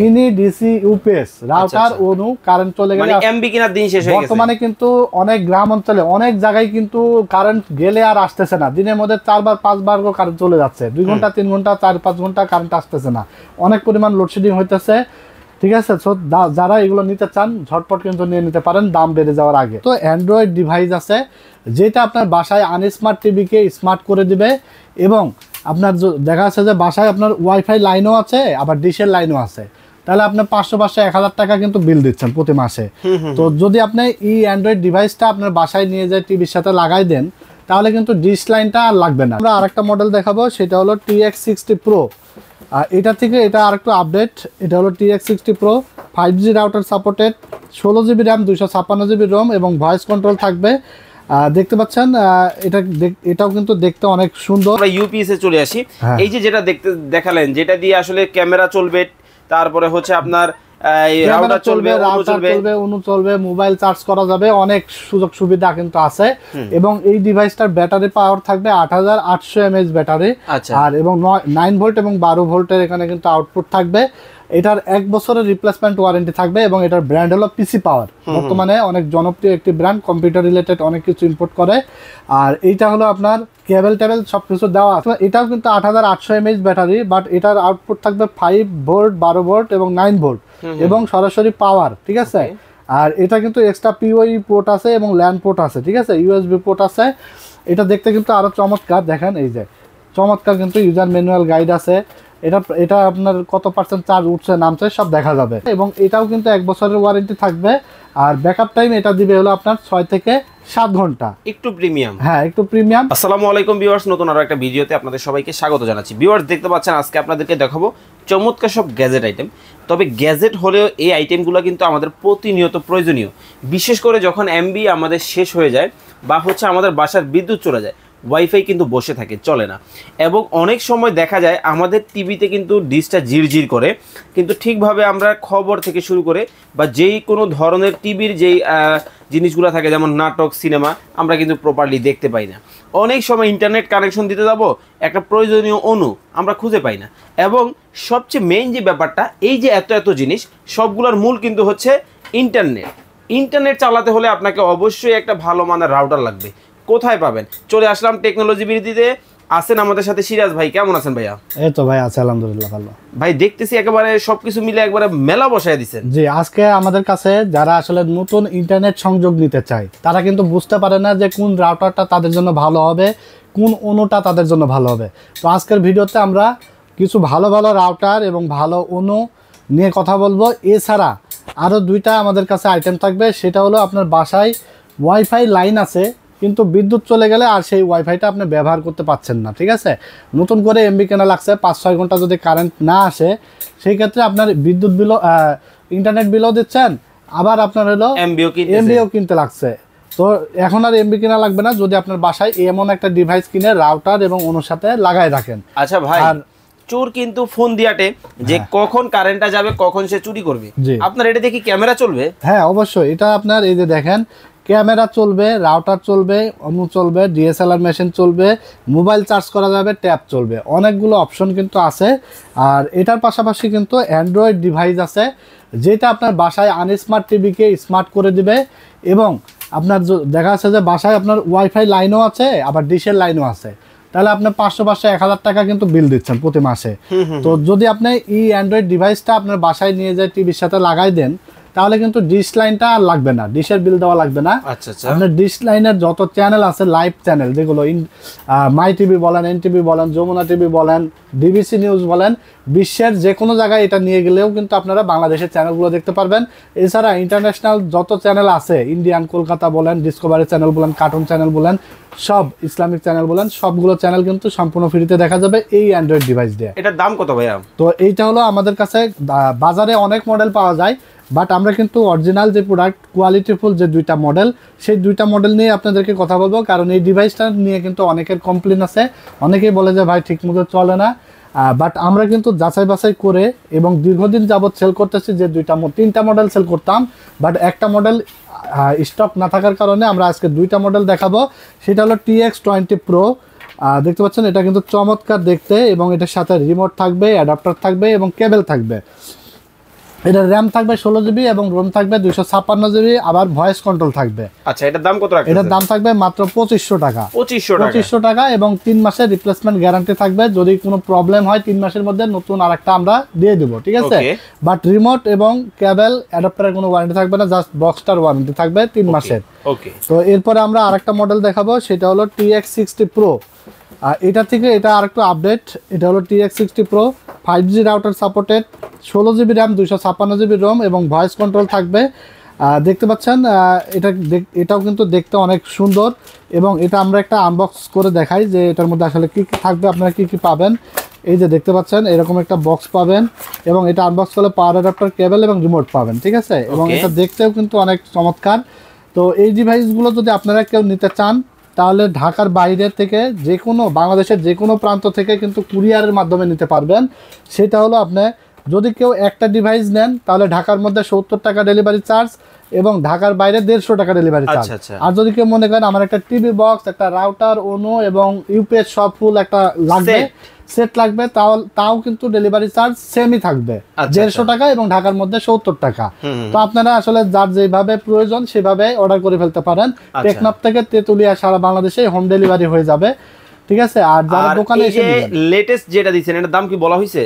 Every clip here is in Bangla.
মিনি ডিসি ইউপিএস রাউটার অনু কারেন্ট চলে গেলে মানে এমবি কেনার দিন শেষ হয়ে গেছে। বর্তমানে কিন্তু অনেক গ্রাম অঞ্চলে অনেক জায়গায় কিন্তু কারেন্ট গেলে আর আসতেছে না, দিনের মধ্যে 4 বার 5 বার কারেন্ট চলে যাচ্ছে, 2 ঘন্টা 3 ঘন্টা 4-5 ঘন্টা কারেন্ট আসতেছে না, অনেক পরিমাণ লোডশেডিং হইতেছে। ঠিক আছে, সো যারা এগুলো নিতে চান ঝটপট কিন্তু নিয়ে নিতে পারেন দাম বেড়ে যাওয়ার আগে। তো অ্যান্ড্রয়েড ডিভাইস আছে যেটা আপনার বাসায় আনস্মার্ট টিভিকে স্মার্ট করে দিবে, এবং আপনার দেখা যাচ্ছে যে বাসায় আপনার ওয়াইফাই লাইনও আছে আবার ডিশের লাইনও আছে, তাহলে আপনি 500-1000 টাকা কিন্তু বিল দিচ্ছেন প্রতি মাসে। তো যদি আপনি এই অ্যান্ড্রয়েড ডিভাইসটা আপনার বাসায় নিয়ে যায় টিভির সাথে লাগাই দেন, তাহলে কিন্তু ডিশ লাইনটা আর লাগবে না। আমরা আরেকটা মডেল দেখাবো, সেটা হলো TX60 Pro। এটা থেকে এটা আরেকটু আপডেট, এটা হলো TX60 Pro 5G router supported, 16GB RAM 256GB ROM এবং ভয়েস কন্ট্রোল থাকবে। দেখতে পাচ্ছেন এটাও কিন্তু দেখতে অনেক সুন্দর। আমরা ইউপিএস এ চলে আসি। এই যে যেটা দেখালেন, যেটা দিয়ে আসলে ক্যামেরা চলবে, তারপরে হচ্ছে আপনার রাউটার চলবে, অনু চলবে, মোবাইল চার্জ করা যাবে, অনেক সুযোগ সুবিধা কিন্তু আছে। এবং এই ডিভাইসটার ব্যাটারি পাওয়ার থাকবে 8800 mAh ব্যাটারি, আর এবং 9 ভোল্ট এবং 12 ভোল্টের এখানে কিন্তু আউটপুট থাকবে। এটার 1 বছরের রিপ্লেসমেন্ট ওয়ারেন্টি থাকবে, এবং এটার ব্র্যান্ড হলো পিসি পাওয়ার। বর্তমানে অনেক জনপ্রিয় একটি ব্র্যান্ড, কম্পিউটার রিলেটেড অনেক কিছু ইম্পোর্ট করে। আর এইটা হলো আপনার কেবল টেবল সবকিছু দেওয়া আছে। এটাও কিন্তু 8800 mAh ব্যাটারি, বাট এটার আউটপুট থাকবে 5 ভোল্ট, 12 ভোল্ট এবং 9 ভোল্ট এবং সরাসরি পাওয়ার। ঠিক আছে, আর এটা কিন্তু এক্সট্রা পিওই পোর্ট আছে এবং ল্যান্ড পোর্ট আছে। ঠিক আছে, ইউএসবি পোর্ট আছে। এটা দেখতে কিন্তু আরো চমৎকার, দেখেন এই যে চমৎকার কিন্তু ইউজার ম্যানুয়াল গাইড আছে। এটা আপনার কত পার্সেন্ট চার্জ উঠছে নামছে সব দেখা যাবে, এবং এটাও কিন্তু 1 বছরের ওয়ারেন্টি থাকবে। আর ব্যাকআপ টাইম এটা দিবে হলো আপনার 6 থেকে 7 ঘন্টা, একটু প্রিমিয়াম। হ্যাঁ, একটু প্রিমিয়াম। আসসালামু আলাইকুম ভিউয়ার্স, নতুন আরো একটা ভিডিওতে আপনাদের সবাইকে স্বাগত জানাচ্ছি। ভিউয়ার্স, দেখতে পাচ্ছেন আজকে আপনাদেরকে দেখাবো চমৎকার সব গ্যাজেট আইটেম। তবে গ্যাজেট হলেও এই আইটেমগুলো কিন্তু আমাদের প্রতিনিয়ত প্রয়োজনীয়, বিশেষ করে যখন এমবি আমাদের শেষ হয়ে যায় বা হচ্ছে আমাদের বাসার বিদ্যুৎ চলে যায়, ওয়াইফাই কিন্তু বসে থাকে, চলে না। এবং অনেক সময় দেখা যায় আমাদের টিভিতে কিন্তু ডিশটা ঝিরঝির করে, কিন্তু ঠিকভাবে আমরা খবর থেকে শুরু করে বা যেই কোনো ধরনের টিভির যেই জিনিসগুলো থাকে, যেমন নাটক, সিনেমা, আমরা কিন্তু প্রপারলি দেখতে পাই না। অনেক সময় ইন্টারনেট কানেকশন দিতে যাব, একটা প্রয়োজনীয় অনু আমরা খুঁজে পাই না। এবং সবচেয়ে মেইন যে ব্যাপারটা, এই যে এত জিনিস সবগুলোর মূল কিন্তু হচ্ছে ইন্টারনেট চালাতে হলে আপনাকে অবশ্যই একটা ভালো মানের রাউটার লাগবে। কোথায় পাবেন? চলে আসলাম টেকনোলজি বিডিতে। আছেন আমাদের সাথে সিরাজ ভাই। কেমন আছেন ভাইয়া? এই তো ভাই আছে, আলহামদুলিল্লাহ ভালো। ভাই দেখতেছি একেবারে সবকিছু মিলে একবারে মেলা বসায় দিচ্ছেন। জি, আজকে আমাদের কাছে যারা আসলে নতুন ইন্টারনেট সংযোগ নিতে চায়, তারা কিন্তু বুঝতে পারে না যে কোন রাউটারটা তাদের জন্য ভালো হবে, কোন অনুটা তাদের জন্য ভালো হবে। তো আজকের ভিডিওতে আমরা কিছু ভালো রাউটার এবং ভালো অনু নিয়ে কথা বলবো। এছাড়া আরও 2টা আমাদের কাছে আইটেম থাকবে, সেটা হলো আপনার বাসায় ওয়াইফাই লাইন আছে কিন্তু বিদ্যুৎ চলে গেলে আর সেই ওয়াইফাইটা আপনি ব্যবহার করতে পারছেন না। ঠিক আছে, নতুন করে এমবি কেনা লাগছে, 5-6 ঘন্টা যদি কারেন্ট না আসে, সেই ক্ষেত্রে আপনার বিদ্যুৎ বিলও, ইন্টারনেট বিলও দিচ্ছেন, আবার আপনার হলো এমবিও কিনতে লাগছে। তো এখন আর এমবি কেনা লাগবে না যদি আপনার বাসায় এমন একটা ডিভাইস কিনে রাউটার এবং অনুর সাথে লাগাই রাখেন। আচ্ছা ভাই, আর চোর কিন্তু ফোন দিয়াটে যে কখন কারেন্টটা যাবে, কখন সে চুরি করবে। আপনার এটা দেখি ক্যামেরা চলবে? হ্যাঁ অবশ্যই, এটা আপনার এই যে দেখেন ক্যামেরা চলবে, রাউটার চলবে, অনু চলবে, ডিএসএলআর মেশিন চলবে, মোবাইল চার্জ করা যাবে, ট্যাব চলবে, অনেকগুলো অপশন কিন্তু আছে। আর এটার পাশাপাশি কিন্তু অ্যান্ড্রয়েড ডিভাইস আছে যেটা আপনার বাসায় আনস্মার্ট টিভিকে স্মার্ট করে দিবে, এবং আপনার দেখা যাচ্ছে যে বাসায় আপনার ওয়াইফাই লাইনও আছে আবার ডিশের লাইনও আছে, তাহলে আপনি 500-1000 টাকা কিন্তু বিল দিচ্ছেন প্রতি মাসে। তো যদি আপনি এই অ্যান্ড্রয়েড ডিভাইসটা আপনার বাসায় নিয়ে যায় টিভির সাথে লাগাই দেন, তাহলে কিন্তু ডিশ লাইনটা আর লাগবে না, ডিশের বিল দেওয়া লাগবে না। আপনার ডিশ লাইনের যত চ্যানেল আছে, লাইভ চ্যানেল যেগুলো মাই টিভি বলেন, এনটিভি বলেন, যমুনা টিভি বলেন, ডিবিসি নিউজ বলেন, বিশ্বের যে কোনো জায়গায় এটা নিয়ে গেলেও কিন্তু আপনারা বাংলাদেশের চ্যানেলগুলো দেখতে পারবেন। এছাড়া ইন্টারন্যাশনাল যত চ্যানেল আছে, ইন্ডিয়ান কলকাতা বলেন, ডিসকভারি চ্যানেল বলেন, কার্টুন চ্যানেল বলেন, সব ইসলামিক চ্যানেল বলেন, সবগুলো চ্যানেল কিন্তু সম্পূর্ণ ফ্রিতে দেখা যাবে এই অ্যান্ড্রয়েড ডিভাইস দিয়ে। এটার দাম কত ভাইয়া? তো এইটা হলো আমাদের কাছে বাজারে অনেক মডেল পাওয়া যায়, বাট আমরা কিন্তু অরিজিনাল যে প্রোডাক্ট, কোয়ালিটিফুল যে 2টা মডেল, সেই 2টা মডেল নিয়ে আপনাদেরকে কথা বলবো। কারণ এই ডিভাইসটা নিয়ে কিন্তু অনেকের কমপ্লেন আছে, অনেকেই বলে যে ভাই ঠিকমতো চলে না। বাট আমরা কিন্তু যাচাই বাছাই করে এবং দীর্ঘদিন যাবৎ সেল করতেছি, যে 3টা মডেল সেল করতাম, বাট একটা মডেল স্টক না থাকার কারণে আমরা আজকে 2টা মডেল দেখাবো। সেটা হলো TX20 Pro। দেখতে পাচ্ছেন এটা কিন্তু চমৎকার দেখতে, এবং এটার সাথে রিমোট থাকবে, অ্যাডাপ্টার থাকবে এবং কেবল থাকবে। এটা র্যাম থাকবে 16 জিবি এবং রোম থাকবে 256 জিবি, আবার ভয়েস কন্ট্রোল থাকবে। আচ্ছা, এটার দাম কত রাখছেন? এটার দাম থাকবে মাত্র 2500 টাকা। 2500 টাকা এবং 3 মাসের রিপ্লেসমেন্ট গ্যারান্টি থাকবে। যদি কোনো প্রবলেম হয় 3 মাসের মধ্যে নতুন আরেকটা আমরা দিয়ে দেব, ঠিক আছে? বাট রিমোট এবং কেবল অ্যাডাপ্টারের কোনো ওয়ারেন্টি থাকবে না, জাস্ট বক্সটার ওয়ারেন্টি থাকবে 3 মাসের। ওকে, তো এরপরে আমরা আরেকটা মডেল দেখাবো, সেটা হলো TX60 Pro। এটা থেকে এটা আরেকটু আপডেট, এটা হলো TX60 Pro 5G router supported, 16 GB RAM, 256 GB ROM এবং ভয়েস কন্ট্রোল থাকবে। দেখতে পাচ্ছেন এটাও কিন্তু দেখতে অনেক সুন্দর, এবং এটা আমরা একটা আনবক্স করে দেখাই যে এটার মধ্যে আসলে কী কী থাকবে, আপনারা কী কী পাবেন। এই যে দেখতে পাচ্ছেন এরকম একটা বক্স পাবেন, এবং এটা আনবক্স করলে পাওয়ার অ্যাডাপ্টার, কেবল এবং রিমোট পাবেন, ঠিক আছে? এবং এটা দেখতেও কিন্তু অনেক চমৎকার। তো এই ডিভাইসগুলো যদি আপনারা কেউ নিতে চান, তাহলে ঢাকার বাইরে থেকে যে কোনো, বাংলাদেশের যে কোনো প্রান্ত থেকে কিন্তু কুরিয়ারের মাধ্যমে নিতে পারবেন। সেটা হলো আপনি যদি কেউ একটা ডিভাইস নেন, তাহলে ঢাকার মধ্যে 70 টাকা ডেলিভারি চার্জ এবং ঢাকার বাইরে 150 টাকা ডেলিভারি চার্জ। আর যদি কেউ মনে করেন আমার একটা টিভি বক্স, একটা রাউটার, ওনো এবং ইউপিএস সব ফুল একটা লাগবে, সেট লাগবে, তাও কিন্তু ডেলিভারি চার্জ সেমই থাকবে, 150 টাকা এবং ঢাকার মধ্যে 70 টাকা। তো আপনারা আসলে যার যেভাবে প্রয়োজন সেভাবে অর্ডার করে ফেলতে পারেন। টেকনাফ থেকে তেতুলিয়া সারা বাংলাদেশে হোম ডেলিভারি হয়ে যাবে, ঠিক আছে? আর যারা দোকানে এসে লেটেস্ট যেটা দিচ্ছেন এটার দাম কি বলা হয়েছে?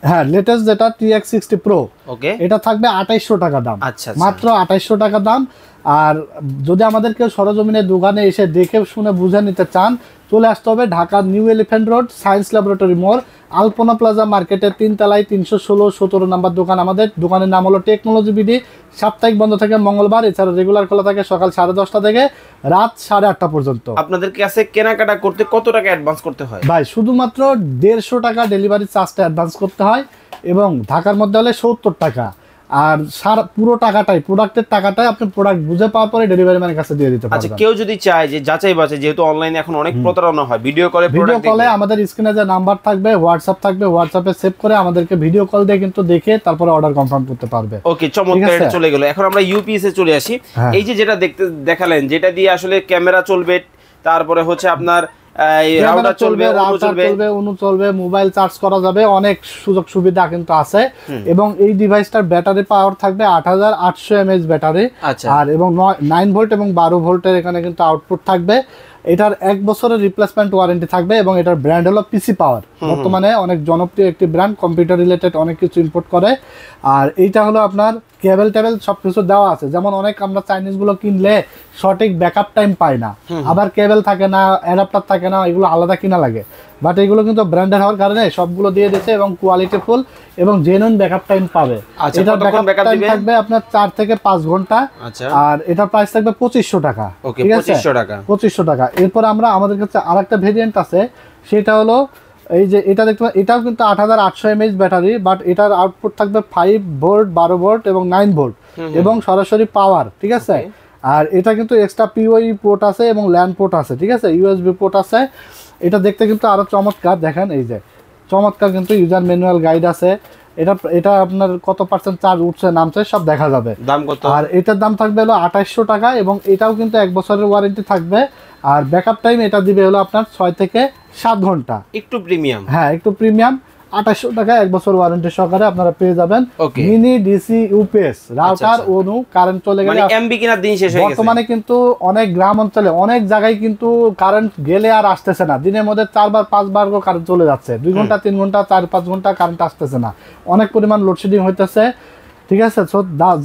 হ্যাঁ, লেটেস্ট যেটা TX60 Pro, ওকে, এটা থাকবে 2800 টাকা দাম। আচ্ছা, মাত্র 2800 টাকা দাম। আর যদি আমাদের কেউ সরজমিনে দোকানে এসে দেখে শুনে বুঝে নিতে চান, চলে আসতে হবে ঢাকার new elephant road, science laboratory মোড়, আলপনা প্লাজা মার্কেটের 3 তলায় 316-17 নাম্বার দোকান। আমাদের দোকানের নাম হলো টেকনোলজি বিডি। সাপ্তাহিক বন্ধ থাকে মঙ্গলবার, এছাড়া রেগুলার খোলা থাকে সকাল 10:30 থেকে রাত 8:30 পর্যন্ত। আপনাদের কাছে কেনাকাটা করতে কত টাকা অ্যাডভান্স করতে হয়? ভাই শুধুমাত্র 150 টাকা ডেলিভারি চার্জটা অ্যাডভান্স করতে হয়, এবং ঢাকার মধ্যে হলে 70 টাকা। আর সারা পুরো টাকাটাই, প্রোডাক্টের টাকাটাই আপনি প্রোডাক্ট বুঝে পাওয়ার পরে ডেলিভারি ম্যানের কাছে দিয়ে দিতে পারবেন। আচ্ছা, কেউ যদি চায় যে যাচাই বাছাই, যেহেতু অনলাইনে এখন অনেক প্রতারণা হয়, ভিডিও কলে আমাদের স্ক্রিনে যে নাম্বার থাকবে, হোয়াটসঅ্যাপ থাকবে, হোয়াটসঅ্যাপে সেভ করে আমাদেরকে ভিডিও কল দিয়ে কিন্তু দেখে তারপরে অর্ডার কনফার্ম করতে পারবে। ওকে, চমৎকার। এটা চলে গেল, এখন আমরা ইউপিএস এ চলে আসি। এই যে যেটা দেখালেন, যেটা দিয়ে আসলে ক্যামেরা চলবে, তারপরে হচ্ছে আপনার রাউটার চলবে, অনু চলবে, মোবাইল চার্জ করা যাবে, অনেক সুযোগ সুবিধা কিন্তু আছে। এবং এই ডিভাইসটার ব্যাটারি পাওয়ার থাকবে 8800 mAh ব্যাটারি, আর এবং 9 ভোল্ট এবং 12 ভোল্টের এখানে কিন্তু আউটপুট থাকবে। এটার 1 বছরের রিপ্লেসমেন্ট ওয়ারেন্টি থাকবে, এবং এটার ব্র্যান্ড হলো পিসি পাওয়ার। বর্তমানে অনেক জনপ্রিয় একটি ব্র্যান্ড, কম্পিউটার রিলেটেড অনেক কিছু ইম্পোর্ট করে। আর এইটা হলো আপনার কেবল টেবল সবকিছু দেওয়া আছে। যেমন অনেক আমরা চাইনিজ গুলো কিনলে সঠিক ব্যাকআপ টাইম পাই না, আবার কেবল থাকে না, অ্যাডাপ্টার থাকে না, এগুলো আলাদা কিনা লাগে। বাট এগুলো কিন্তু ব্র্যান্ডের হওয়ার কারণে সবগুলো দিয়ে দিচ্ছে, এবং কোয়ালিটি ফুল এবং জেনুইন ব্যাকআপ টাইম পাবে। এটার ব্যাকআপ টাইম থাকবে আপনার 4 থেকে 5 ঘন্টা। আর এটার প্রাইস থাকবে 2500 টাকা। ঠিক আছে, 2500 টাকা। এরপর আমাদের কাছে আরেকটা ভেরিয়েন্ট আছে, সেটা হলো এই যে এটা দেখতে পাচ্ছেন, এটাও কিন্তু 8800 mAh ব্যাটারি, বাট এটার আউটপুট থাকবে 5 ভোল্ট, 12 ভোল্ট এবং 9 ভোল্ট এবং সরাসরি পাওয়ার, ঠিক আছে? আর এটা কিন্তু এক্সট্রা পিওই পোর্ট আছে এবং ল্যান্ড পোর্ট আছে, ঠিক আছে? ইউএসবি পোর্ট আছে। এটা দেখতে কিন্তু আরো চমৎকার, দেখেন এই যে চমৎকার, কিন্তু ইউজার ম্যানুয়াল গাইড আছে। এটা আপনার কত পার্সেন্ট চার্জ উঠছে নামছে সব দেখা যাবে। দাম কত? আর এটার দাম থাকবে হলো 2800 টাকা, এবং এটাও কিন্তু 1 বছরের ওয়ারেন্টি থাকবে। আর ব্যাকআপ টাইম এটা দিবে হলো আপনার 6 থেকে 7 ঘন্টা, একটু প্রিমিয়াম। হ্যাঁ, একটু প্রিমিয়াম। 2800 টাকা 1 বছর ওয়ারেন্টি সহকারে আপনারা পেয়ে যাবেন। মিনি ডিসি ইউপিএস রাউটার, অনু কারেন্ট চলে গেলে, মানে এমবি কেনার দিন শেষ হয়ে গেছে। বর্তমানে কিন্তু অনেক গ্রাম অঞ্চলে অনেক জায়গায় কিন্তু কারেন্ট গেলে আর আসতেছে না, দিনের মধ্যে 4 বার 5 বার কারেন্ট চলে যাচ্ছে, 2 ঘন্টা 3 ঘন্টা 4-5 ঘন্টা কারেন্ট আসতেছে না, অনেক পরিমাণ লোডশেডিং হইতেছে, ঠিক আছে?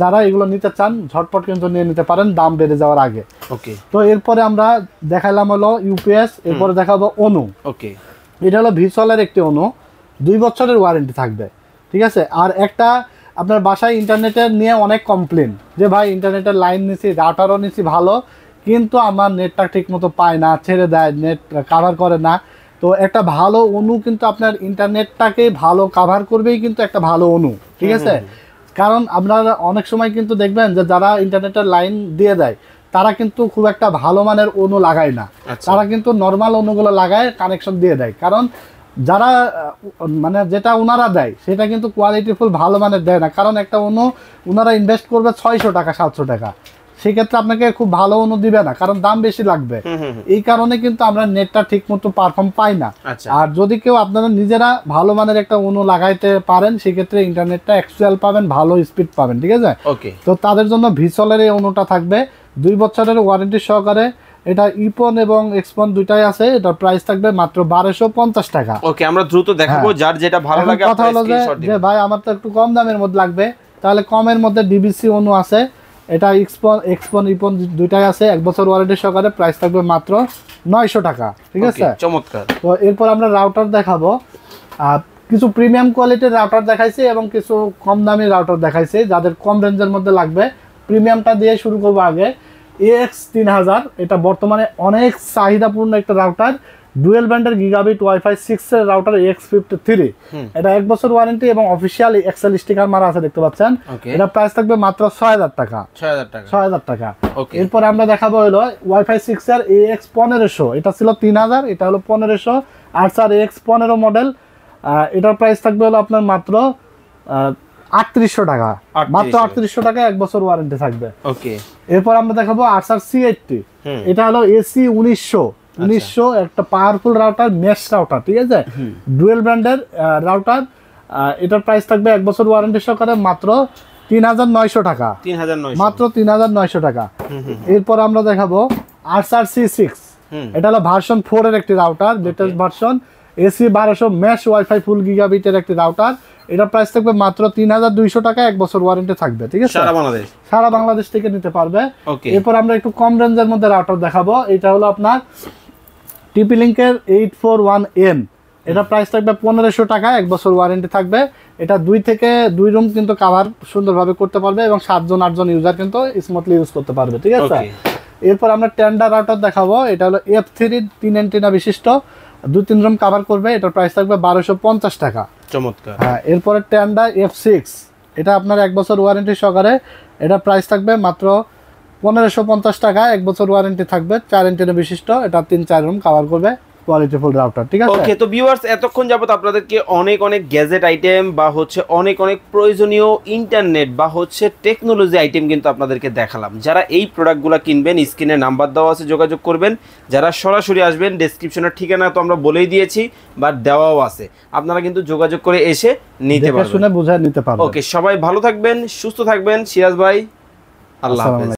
যারা এগুলো নিতে চান ঝটপট কিন্তু নিয়ে নিতে পারেন দাম বেড়ে যাওয়ার আগে। ওকে, তো এরপরে আমরা দেখাইলাম হলো ইউপিএস, এরপরে দেখাবো অনু। ওকে, এটা হলো ভিসুয়ালের একটি অনু, 2 বছরের ওয়ারেন্টি থাকবে, ঠিক আছে? আর একটা আপনার বাসায় ইন্টারনেটের নিয়ে অনেক কমপ্লেন যে ভাই ইন্টারনেটের লাইন নিছি, রাউটারও নিছি ভালো, কিন্তু আমার নেটটা ঠিক মতো পায় না, ছেড়ে দেয়, নেট কাভার করে না। তো একটা ভালো অনু কিন্তু আপনার ইন্টারনেটটাকে ভালো কাভার করবেই কিন্তু একটা ভালো অনু, ঠিক আছে? কারণ আপনারা অনেক সময় কিন্তু দেখবেন যে যারা ইন্টারনেটের লাইন দিয়ে দেয় তারা কিন্তু খুব একটা ভালো মানের অনু লাগায় না, তারা কিন্তু নর্মাল অনুগুলো লাগায়, কানেকশন দিয়ে দেয়। কারণ যারা মানে যেটা ওনারা দেয় সেটা কিন্তু কোয়ালিটিফুল ভালো মানের দেয় না, কারণ একটা অনু ওনারা ইনভেস্ট করবে 600 টাকা 700 টাকা, সেক্ষেত্রে আপনাকে খুব ভালো অনু দিবে না, কারণ দাম বেশি লাগবে। এই কারণে কিন্তু আমরা নেটটা ঠিক মতো পারফর্ম পাই না। আর যদি কেউ আপনারা নিজেরা ভালো মানের একটা অনু লাগাইতে পারেন, সেক্ষেত্রে ইন্টারনেটটা অ্যাকচুয়াল পাবেন, ভালো স্পিড পাবেন, ঠিক আছে। তো তাদের জন্য ভিসলের এই অনুটা থাকবে 2 বছরের ওয়ারেন্টি সহকারে। এটা ইপন এবং এক্সপন দুইটাই আছে। এটার প্রাইস থাকবে মাত্র 1250 টাকা। ওকে, আমরা দ্রুত দেখাবো, যার যেটা ভালো লাগে কথা হলো যে ভাই আমার তো একটু কম দামের মধ্যে লাগবে, তাহলে কমের মধ্যে ডিবিসি অনু আছে। এটা এক্সপন ইপন দুইটাই আছে, 1 বছর ওয়ারেন্টি সহকারে। প্রাইস থাকবে মাত্র 900 টাকা, ঠিক আছে। চমৎকার। তো এরপর আমরা রাউটার দেখাবো। কিছু প্রিমিয়াম কোয়ালিটির রাউটার দেখাইছি এবং কিছু কম দামি রাউটার দেখাইছি, যাদের কম রেঞ্জের মধ্যে লাগবে। প্রিমিয়ামটা দিয়ে শুরু করবো আগে। AX3000, এটা বর্তমানে অনেক চাহিদাপূর্ণ একটা রাউটার। ডুয়েল ব্যান্ডের গিগাবিট ওয়াইফাই 6 এর রাউটার AX53। এটা 1 বছর ওয়ারেন্টি এবং অফিসিয়াল এক্সেল স্টিকার মারা আছে, দেখতে পাচ্ছেন। এটা প্রাইস থাকবে মাত্র 6000 টাকা। 6000 টাকা। এরপর আমরা দেখাবো হলো ওয়াইফাই 6 এর AX1500। এটা ছিল 3000, এটা হলো 1500। আর্চার AX15 মডেল। এটার প্রাইস থাকবে হলো আপনার মাত্র 3800 টাকা, মাত্র 3800 টাকা, 1 বছর ওয়ারেন্টি থাকবে। ওকে। এরপর আমরা দেখাবো আর্চার C80। এটা হলো AC 1900 একটা পাওয়ারফুল রাউটার, মেশ রাউটার, ঠিক আছে। ডুয়েল ব্র্যান্ডের রাউটার। এটার প্রাইস থাকবে 1 বছর ওয়ারেন্টি সহকারে মাত্র 3900 টাকা, মাত্র 3900 টাকা। এরপর আমরা দেখাবো আর্চার C6। এটা হলো ভার্সন 4 এর একটি router, latest version. AC 1200 mesh wifi full গিগাবিটের একটি রাউটার। এটা প্রাইস থাকবে মাত্র 3200 টাকা, 1 বছর ওয়ারেন্টি থাকবে, ঠিক আছে। সারা বাংলাদেশ থেকে নিতে পারবে। এরপর আমরা একটু কম রেঞ্জের মধ্যে রাউটার দেখাবো। এটা হলো আপনার টিপি লিংকের 841N। এটা প্রাইস থাকবে 1500 টাকা, 1 বছর ওয়ারেন্টি থাকবে। এটা 2 থেকে 2 রুম কিন্তু কভার সুন্দরভাবে করতে পারবে এবং 7জন 8জন ইউজার কিন্তু স্মুথলি ইউজ করতে পারবে, ঠিক আছে। এরপর আমরা টেন্ডার রাউটার দেখাবো। এটা হলো F3 3 অ্যান্টেনা বিশিষ্ট, 2-3 রুম কভার করবে। এটার প্রাইস থাকবে 1250 টাকা। চমৎকার। হ্যাঁ, এরপরে টেন্ডার F6। এটা আপনার 1 বছর ওয়ারেন্টি সহকারে। এটা প্রাইস থাকবে মাত্র 1550 টাকা, 1 বছর ওয়ারেন্টি থাকবে। 4 অ্যান্টেনা বিশিষ্ট, এটা 3-4 রুম কভার করবে, কোয়ালিটিফুল রাউটার, ঠিক আছে। ওকে, তো ভিউয়ার্স এতক্ষণ যাবত আপনাদেরকে অনেক অনেক গ্যাজেট আইটেম বা হচ্ছে অনেক অনেক প্রয়োজনীয় ইন্টারনেট বা হচ্ছে টেকনোলজি আইটেম কিন্তু আপনাদেরকে দেখালাম। যারা এই প্রোডাক্টগুলো কিনবেন, স্ক্রিনে নাম্বার দেওয়া আছে, যোগাযোগ করবেন। যারা সরাসরি আসবেন, ডেসক্রিপশনের ঠিকানা তো আমরা বলেই দিয়েছি, বা দেওয়াও আছে, আপনারা কিন্তু যোগাযোগ করে এসে নিতে পারবেন, শুনে বুঝে নিতে পারবেন। ওকে, সবাই ভালো থাকবেন, সুস্থ থাকবেন। সিরাজ ভাই, আল্লাহ হাফেজ।